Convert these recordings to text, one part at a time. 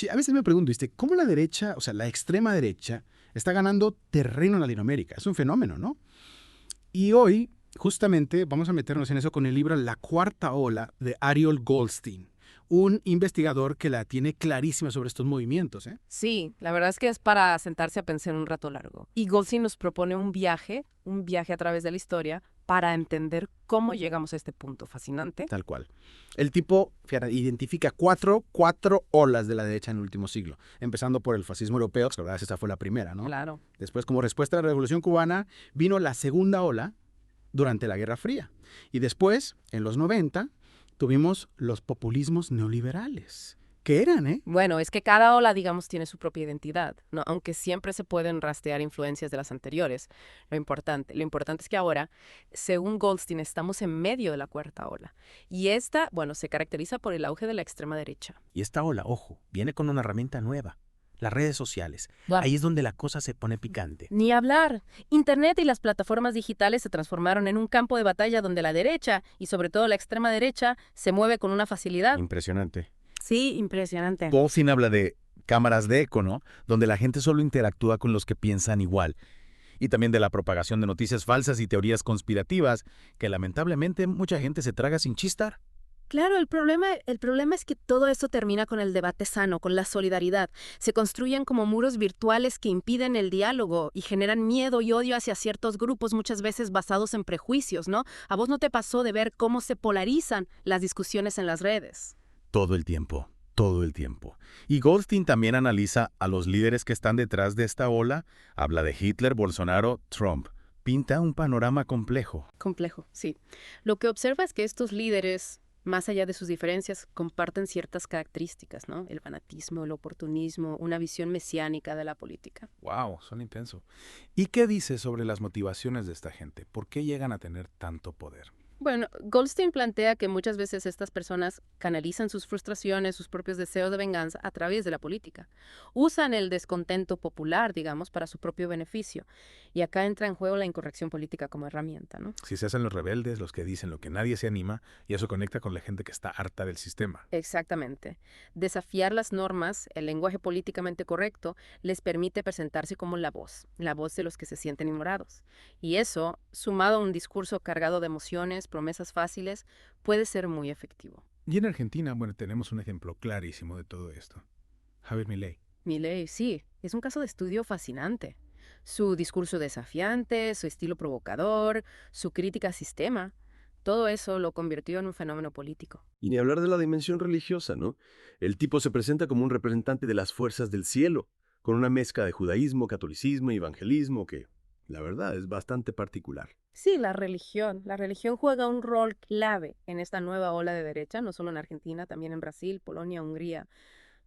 Sí, a veces me pregunto, ¿viste? ¿Cómo la derecha, o sea, la extrema derecha, está ganando terreno en Latinoamérica? Es un fenómeno, ¿no? Y hoy, justamente, vamos a meternos en eso con el libro La Cuarta Ola de Ariel Goldstein, un investigador que la tiene clarísima sobre estos movimientos, ¿eh? Sí, la verdad es que es para sentarse a pensar un rato largo. Y Goldstein nos propone un viaje a través de la historia para entender cómo llegamos a este punto fascinante. Tal cual. El tipo, fíjate, identifica cuatro olas de la derecha en el último siglo, empezando por el fascismo europeo, que la verdad esa fue la primera, ¿no? Claro. Después, como respuesta a la Revolución Cubana, vino la segunda ola durante la Guerra Fría. Y después, en los 90, tuvimos los populismos neoliberales. ¿Qué eran, eh? Bueno, es que cada ola, digamos, tiene su propia identidad, ¿no? Aunque siempre se pueden rastrear influencias de las anteriores. Lo importante es que ahora, según Goldstein, estamos en medio de la cuarta ola. Y esta, bueno, se caracteriza por el auge de la extrema derecha. Y esta ola, ojo, viene con una herramienta nueva, las redes sociales. Buah. Ahí es donde la cosa se pone picante. Ni hablar. Internet y las plataformas digitales se transformaron en un campo de batalla donde la derecha, y sobre todo la extrema derecha, se mueve con una facilidad. Impresionante. Sí, impresionante. Goldstein habla de cámaras de eco, ¿no? Donde la gente solo interactúa con los que piensan igual. Y también de la propagación de noticias falsas y teorías conspirativas, que lamentablemente mucha gente se traga sin chistar. Claro, el problema es que todo esto termina con el debate sano, con la solidaridad. Se construyen como muros virtuales que impiden el diálogo y generan miedo y odio hacia ciertos grupos, muchas veces basados en prejuicios, ¿no? ¿A vos no te pasó de ver cómo se polarizan las discusiones en las redes? Todo el tiempo, todo el tiempo. Y Goldstein también analiza a los líderes que están detrás de esta ola. Habla de Hitler, Bolsonaro, Trump. Pinta un panorama complejo. Complejo, sí. Lo que observa es que estos líderes, más allá de sus diferencias, comparten ciertas características, ¿no? El fanatismo, el oportunismo, una visión mesiánica de la política. Wow, son intenso. ¿Y qué dice sobre las motivaciones de esta gente? ¿Por qué llegan a tener tanto poder? Bueno, Goldstein plantea que muchas veces estas personas canalizan sus frustraciones, sus propios deseos de venganza a través de la política. Usan el descontento popular, digamos, para su propio beneficio. Y acá entra en juego la incorrección política como herramienta, ¿no? Si se hacen los rebeldes, los que dicen lo que nadie se anima, y eso conecta con la gente que está harta del sistema. Exactamente. Desafiar las normas, el lenguaje políticamente correcto, les permite presentarse como la voz de los que se sienten ignorados. Y eso, sumado a un discurso cargado de emociones, promesas fáciles, puede ser muy efectivo. Y en Argentina, bueno, tenemos un ejemplo clarísimo de todo esto. Javier Milei. Milei, sí, es un caso de estudio fascinante. Su discurso desafiante, su estilo provocador, su crítica al sistema, todo eso lo convirtió en un fenómeno político. Y ni hablar de la dimensión religiosa, ¿no? El tipo se presenta como un representante de las fuerzas del cielo, con una mezcla de judaísmo, catolicismo y evangelismo que, la verdad, es bastante particular. Sí, la religión juega un rol clave en esta nueva ola de derecha, no solo en Argentina, también en Brasil, Polonia, Hungría.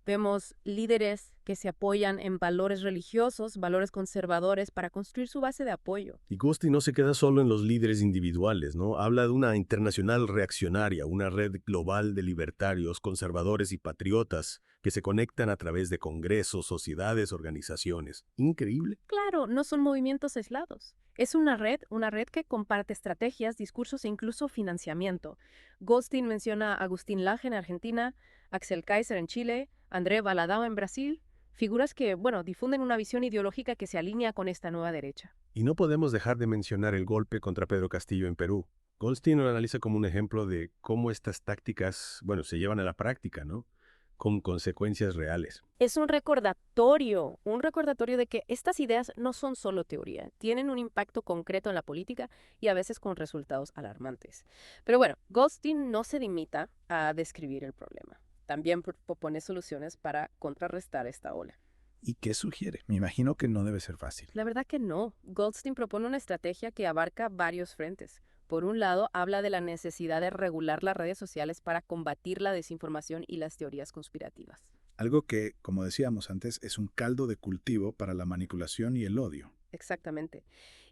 Vemos líderes que se apoyan en valores religiosos, valores conservadores, para construir su base de apoyo. Y Gosti no se queda solo en los líderes individuales, ¿no? Habla de una internacional reaccionaria, una red global de libertarios, conservadores y patriotas que se conectan a través de congresos, sociedades, organizaciones. Increíble. Claro, no son movimientos aislados. Es una red que comparte estrategias, discursos e incluso financiamiento. Goldstein menciona a Agustín Laje en Argentina, Axel Kaiser en Chile, André Baladao en Brasil, figuras que, bueno, difunden una visión ideológica que se alinea con esta nueva derecha. Y no podemos dejar de mencionar el golpe contra Pedro Castillo en Perú. Goldstein lo analiza como un ejemplo de cómo estas tácticas, bueno, se llevan a la práctica, ¿no? Con consecuencias reales. Es un recordatorio de que estas ideas no son solo teoría, tienen un impacto concreto en la política y a veces con resultados alarmantes. Pero bueno, Goldstein no se limita a describir el problema. También propone soluciones para contrarrestar esta ola. ¿Y qué sugiere? Me imagino que no debe ser fácil. La verdad que no. Goldstein propone una estrategia que abarca varios frentes. Por un lado, habla de la necesidad de regular las redes sociales para combatir la desinformación y las teorías conspirativas. Algo que, como decíamos antes, es un caldo de cultivo para la manipulación y el odio. Exactamente.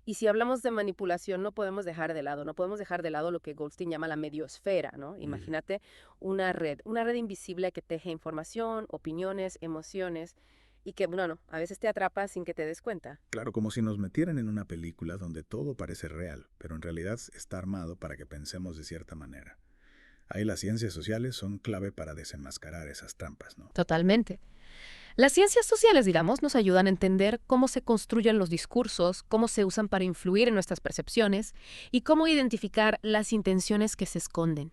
Y si hablamos de manipulación, no podemos dejar de lado lo que Goldstein llama la mediosfera, ¿no? Imagínate una red invisible que teje información, opiniones, emociones, y que, bueno, a veces te atrapa sin que te des cuenta. Claro, como si nos metieran en una película donde todo parece real, pero en realidad está armado para que pensemos de cierta manera. Ahí las ciencias sociales son clave para desenmascarar esas trampas, ¿no? Totalmente. Las ciencias sociales, digamos, nos ayudan a entender cómo se construyen los discursos, cómo se usan para influir en nuestras percepciones y cómo identificar las intenciones que se esconden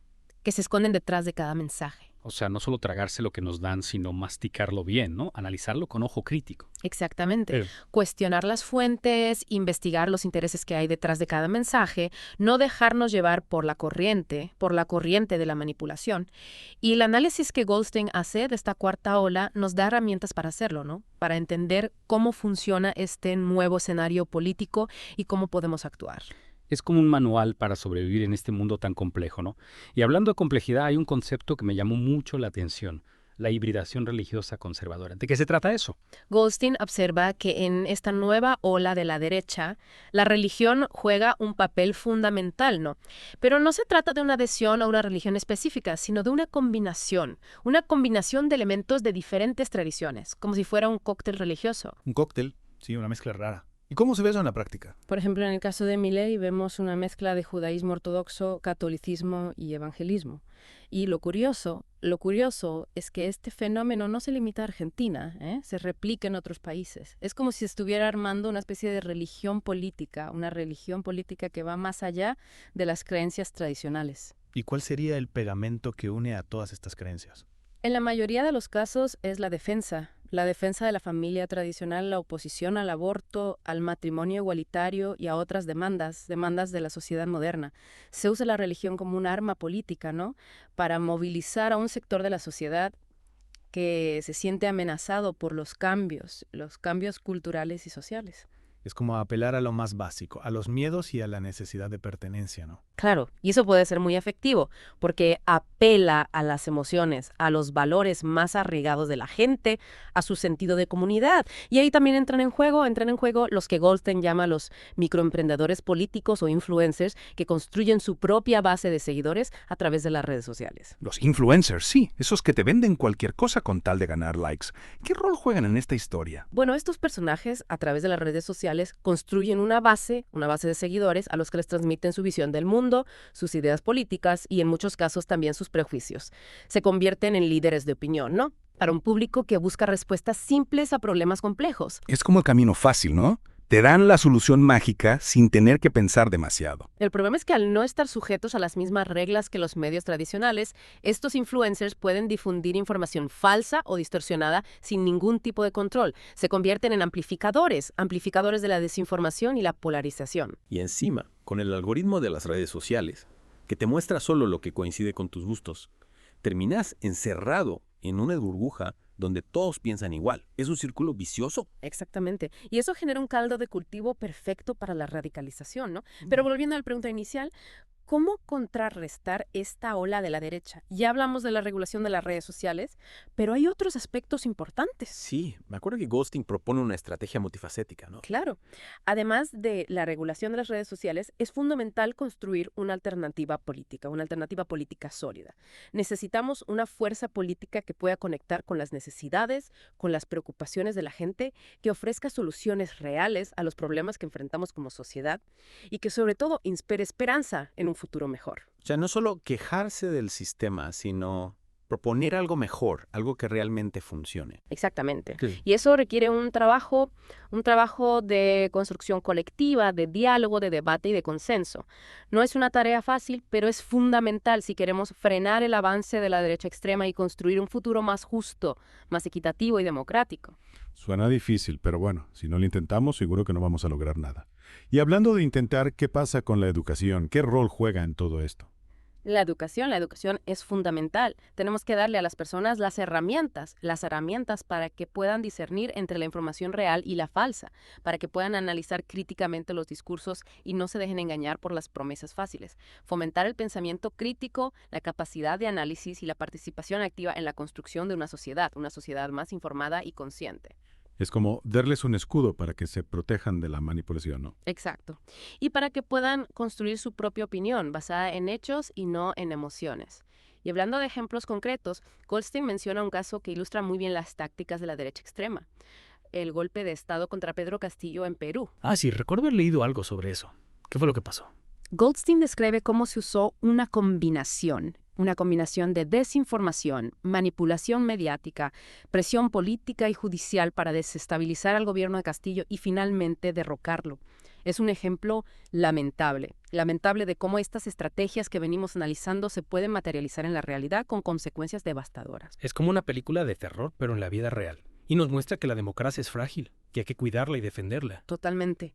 detrás de cada mensaje. O sea, no solo tragarse lo que nos dan, sino masticarlo bien, ¿no? Analizarlo con ojo crítico. Exactamente. Cuestionar las fuentes, investigar los intereses que hay detrás de cada mensaje, no dejarnos llevar por la corriente de la manipulación. Y el análisis que Goldstein hace de esta cuarta ola nos da herramientas para hacerlo, ¿no? Para entender cómo funciona este nuevo escenario político y cómo podemos actuar. Es como un manual para sobrevivir en este mundo tan complejo, ¿no? Y hablando de complejidad, hay un concepto que me llamó mucho la atención: la hibridación religiosa conservadora. ¿De qué se trata eso? Goldstein observa que en esta nueva ola de la derecha, la religión juega un papel fundamental, ¿no? Pero no se trata de una adhesión a una religión específica, sino de una combinación de elementos de diferentes tradiciones, como si fuera un cóctel religioso. Un cóctel, sí, una mezcla rara. ¿Y cómo se ve eso en la práctica? Por ejemplo, en el caso de Milei vemos una mezcla de judaísmo ortodoxo, catolicismo y evangelismo. Y lo curioso es que este fenómeno no se limita a Argentina, se replica en otros países. Es como si estuviera armando una especie de religión política, una religión política que va más allá de las creencias tradicionales. ¿Y cuál sería el pegamento que une a todas estas creencias? En la mayoría de los casos es la defensa de la familia tradicional, la oposición al aborto, al matrimonio igualitario y a otras demandas de la sociedad moderna. Se usa la religión como un arma política, ¿no? Para movilizar a un sector de la sociedad que se siente amenazado por los cambios culturales y sociales. Es como apelar a lo más básico, a los miedos y a la necesidad de pertenencia, ¿no? Claro, y eso puede ser muy efectivo, porque apela a las emociones, a los valores más arraigados de la gente, a su sentido de comunidad. Y ahí también entran en juego los que Goldstein llama los microemprendedores políticos o influencers, que construyen su propia base de seguidores a través de las redes sociales. Los influencers, sí, esos que te venden cualquier cosa con tal de ganar likes. ¿Qué rol juegan en esta historia? Bueno, estos personajes, a través de las redes sociales, construyen una base de seguidores a los que les transmiten su visión del mundo, sus ideas políticas y en muchos casos también sus prejuicios. Se convierten en líderes de opinión, ¿no? Para un público que busca respuestas simples a problemas complejos. Es como el camino fácil, ¿no? Te dan la solución mágica sin tener que pensar demasiado. El problema es que al no estar sujetos a las mismas reglas que los medios tradicionales, estos influencers pueden difundir información falsa o distorsionada sin ningún tipo de control. Se convierten en amplificadores de la desinformación y la polarización. Y encima, con el algoritmo de las redes sociales, que te muestra solo lo que coincide con tus gustos, terminas encerrado en una burbuja donde todos piensan igual. Es un círculo vicioso. Exactamente. Y eso genera un caldo de cultivo perfecto para la radicalización, ¿no? Pero volviendo a la pregunta inicial, ¿cómo contrarrestar esta ola de la derecha? Ya hablamos de la regulación de las redes sociales, pero hay otros aspectos importantes. Sí, me acuerdo que Goldstein propone una estrategia multifacética, ¿no? Claro. Además de la regulación de las redes sociales, es fundamental construir una alternativa política sólida. Necesitamos una fuerza política que pueda conectar con las necesidades, con las preocupaciones de la gente, que ofrezca soluciones reales a los problemas que enfrentamos como sociedad y que sobre todo inspire esperanza en un futuro mejor. O sea, no solo quejarse del sistema, sino proponer algo mejor, algo que realmente funcione. Exactamente. Sí. Y eso requiere un trabajo de construcción colectiva, de diálogo, de debate y de consenso. No es una tarea fácil, pero es fundamental si queremos frenar el avance de la derecha extrema y construir un futuro más justo, más equitativo y democrático. Suena difícil, pero bueno, si no lo intentamos, seguro que no vamos a lograr nada. Y hablando de intentar, ¿qué pasa con la educación? ¿Qué rol juega en todo esto? La educación es fundamental. Tenemos que darle a las personas las herramientas para que puedan discernir entre la información real y la falsa, para que puedan analizar críticamente los discursos y no se dejen engañar por las promesas fáciles. Fomentar el pensamiento crítico, la capacidad de análisis y la participación activa en la construcción de una sociedad más informada y consciente. Es como darles un escudo para que se protejan de la manipulación, ¿no? Exacto. Y para que puedan construir su propia opinión basada en hechos y no en emociones. Y hablando de ejemplos concretos, Goldstein menciona un caso que ilustra muy bien las tácticas de la derecha extrema: el golpe de Estado contra Pedro Castillo en Perú. Ah, sí, recuerdo haber leído algo sobre eso. ¿Qué fue lo que pasó? Goldstein describe cómo se usó una combinación Una combinación de desinformación, manipulación mediática, presión política y judicial para desestabilizar al gobierno de Castillo y finalmente derrocarlo. Es un ejemplo lamentable de cómo estas estrategias que venimos analizando se pueden materializar en la realidad con consecuencias devastadoras. Es como una película de terror, pero en la vida real. Y nos muestra que la democracia es frágil, que hay que cuidarla y defenderla. Totalmente.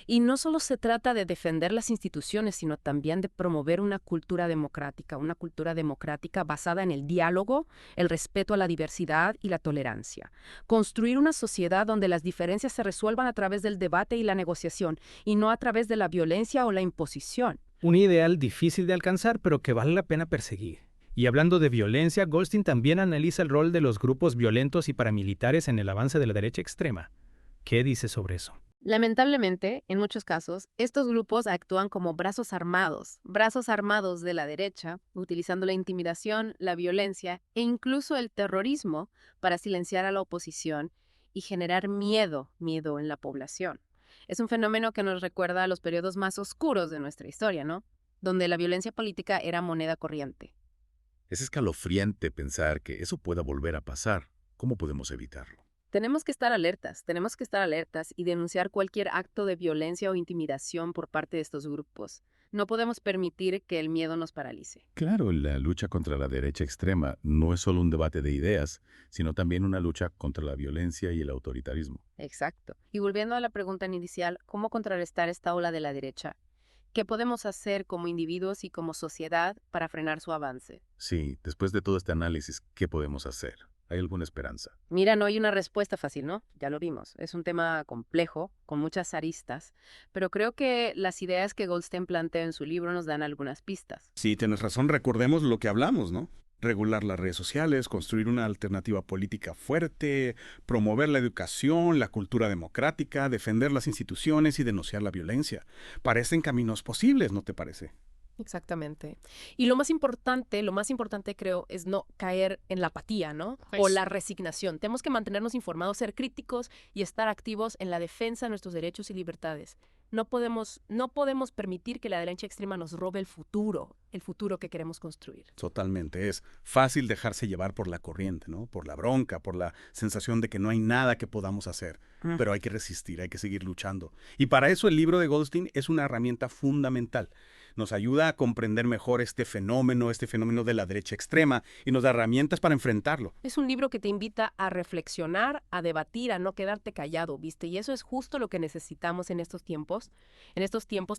Y no solo se trata de defender las instituciones, sino también de promover una cultura democrática basada en el diálogo, el respeto a la diversidad y la tolerancia. Construir una sociedad donde las diferencias se resuelvan a través del debate y la negociación, y no a través de la violencia o la imposición. Un ideal difícil de alcanzar, pero que vale la pena perseguir. Y hablando de violencia, Goldstein también analiza el rol de los grupos violentos y paramilitares en el avance de la derecha extrema. ¿Qué dice sobre eso? Lamentablemente, en muchos casos, estos grupos actúan como brazos armados de la derecha, utilizando la intimidación, la violencia e incluso el terrorismo para silenciar a la oposición y generar miedo en la población. Es un fenómeno que nos recuerda a los periodos más oscuros de nuestra historia, ¿no? Donde la violencia política era moneda corriente. Es escalofriante pensar que eso pueda volver a pasar. ¿Cómo podemos evitarlo? Tenemos que estar alertas y denunciar cualquier acto de violencia o intimidación por parte de estos grupos. No podemos permitir que el miedo nos paralice. Claro, la lucha contra la derecha extrema no es solo un debate de ideas, sino también una lucha contra la violencia y el autoritarismo. Exacto. Y volviendo a la pregunta inicial, ¿cómo contrarrestar esta ola de la derecha? ¿Qué podemos hacer como individuos y como sociedad para frenar su avance? Sí, después de todo este análisis, ¿qué podemos hacer? ¿Hay alguna esperanza? Mira, no hay una respuesta fácil, ¿no? Ya lo vimos. Es un tema complejo, con muchas aristas, pero creo que las ideas que Goldstein plantea en su libro nos dan algunas pistas. Sí, tienes razón. Recordemos lo que hablamos, ¿no? Regular las redes sociales, construir una alternativa política fuerte, promover la educación, la cultura democrática, defender las instituciones y denunciar la violencia. Parecen caminos posibles, ¿no te parece? Exactamente. Y lo más importante creo, es no caer en la apatía, ¿no? O la resignación. Tenemos que mantenernos informados, ser críticos y estar activos en la defensa de nuestros derechos y libertades. No podemos permitir que la derecha extrema nos robe el futuro que queremos construir. Totalmente. Es fácil dejarse llevar por la corriente, ¿no? Por la bronca, por la sensación de que no hay nada que podamos hacer. Pero hay que resistir, hay que seguir luchando. Y para eso el libro de Goldstein es una herramienta fundamental. Nos ayuda a comprender mejor este fenómeno de la derecha extrema y nos da herramientas para enfrentarlo. Es un libro que te invita a reflexionar, a debatir, a no quedarte callado, ¿viste? Y eso es justo lo que necesitamos en estos tiempos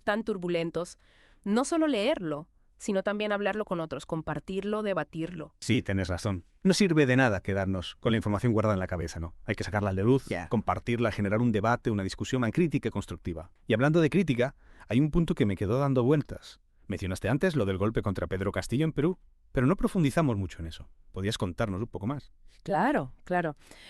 tan turbulentos. No solo leerlo, sino también hablarlo con otros, compartirlo, debatirlo. Sí, tenés razón. No sirve de nada quedarnos con la información guardada en la cabeza, ¿no? Hay que sacarla de luz, compartirla, generar un debate, una discusión más crítica y constructiva. Y hablando de crítica, hay un punto que me quedó dando vueltas. Mencionaste antes lo del golpe contra Pedro Castillo en Perú, pero no profundizamos mucho en eso. ¿Podrías contarnos un poco más? Claro.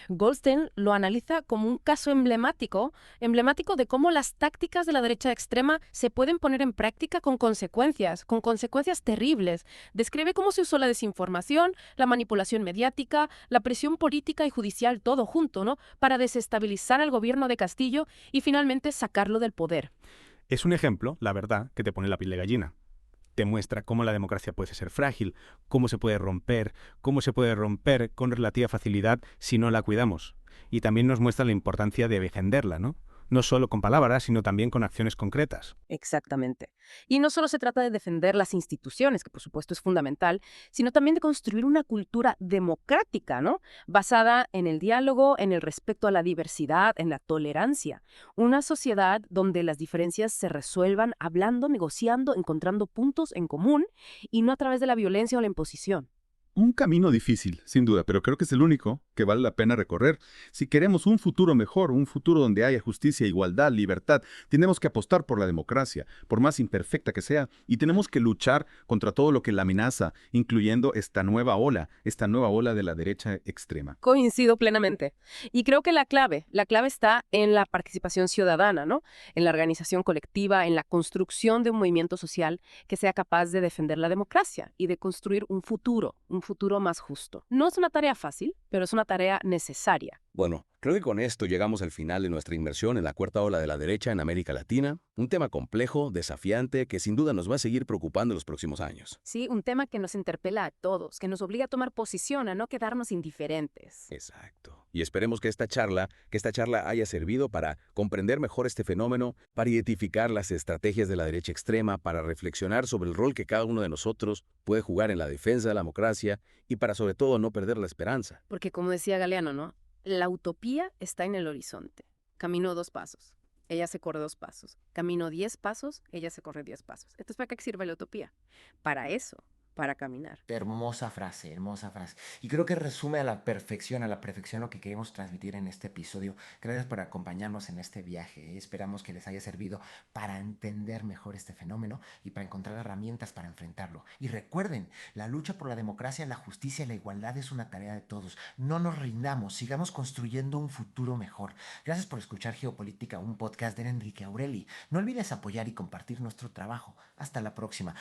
Goldstein lo analiza como un caso emblemático de cómo las tácticas de la derecha extrema se pueden poner en práctica con consecuencias terribles. Describe cómo se usó la desinformación, la manipulación mediática, la presión política y judicial, todo junto, ¿no? Para desestabilizar al gobierno de Castillo y finalmente sacarlo del poder. Es un ejemplo, la verdad, que te pone la piel de gallina. Te muestra cómo la democracia puede ser frágil, cómo se puede romper con relativa facilidad si no la cuidamos. Y también nos muestra la importancia de defenderla, ¿no? No solo con palabras, sino también con acciones concretas. Exactamente. Y no solo se trata de defender las instituciones, que por supuesto es fundamental, sino también de construir una cultura democrática, ¿no? Basada en el diálogo, en el respeto a la diversidad, en la tolerancia. Una sociedad donde las diferencias se resuelvan hablando, negociando, encontrando puntos en común y no a través de la violencia o la imposición. Un camino difícil, sin duda, pero creo que es el único que vale la pena recorrer. Si queremos un futuro mejor, un futuro donde haya justicia, igualdad, libertad, tenemos que apostar por la democracia, por más imperfecta que sea, y tenemos que luchar contra todo lo que la amenaza, incluyendo esta nueva ola de la derecha extrema. Coincido plenamente. Y creo que la clave está en la participación ciudadana, ¿no? En la organización colectiva, en la construcción de un movimiento social que sea capaz de defender la democracia y de construir un futuro más justo. No es una tarea fácil, pero es una tarea necesaria. Bueno, Creo que con esto llegamos al final de nuestra inmersión en la cuarta ola de la derecha en América Latina, un tema complejo, desafiante, que sin duda nos va a seguir preocupando en los próximos años. Sí, un tema que nos interpela a todos, que nos obliga a tomar posición, a no quedarnos indiferentes. Exacto. Y esperemos que esta charla haya servido para comprender mejor este fenómeno, para identificar las estrategias de la derecha extrema, para reflexionar sobre el rol que cada uno de nosotros puede jugar en la defensa de la democracia y para sobre todo no perder la esperanza. Porque como decía Galeano, ¿no? La utopía está en el horizonte. Camino 2 pasos. Ella se corre 2 pasos. Camino 10 pasos. Ella se corre 10 pasos. Entonces, ¿para qué sirve la utopía? Para eso, para caminar. Hermosa frase, hermosa frase. Y creo que resume a la perfección lo que queremos transmitir en este episodio. Gracias por acompañarnos en este viaje. Esperamos que les haya servido para entender mejor este fenómeno y para encontrar herramientas para enfrentarlo. Y recuerden, la lucha por la democracia, la justicia y la igualdad es una tarea de todos. No nos rindamos, sigamos construyendo un futuro mejor. Gracias por escuchar Geopolítica, un podcast de Enrique Aureli. No olvides apoyar y compartir nuestro trabajo. Hasta la próxima.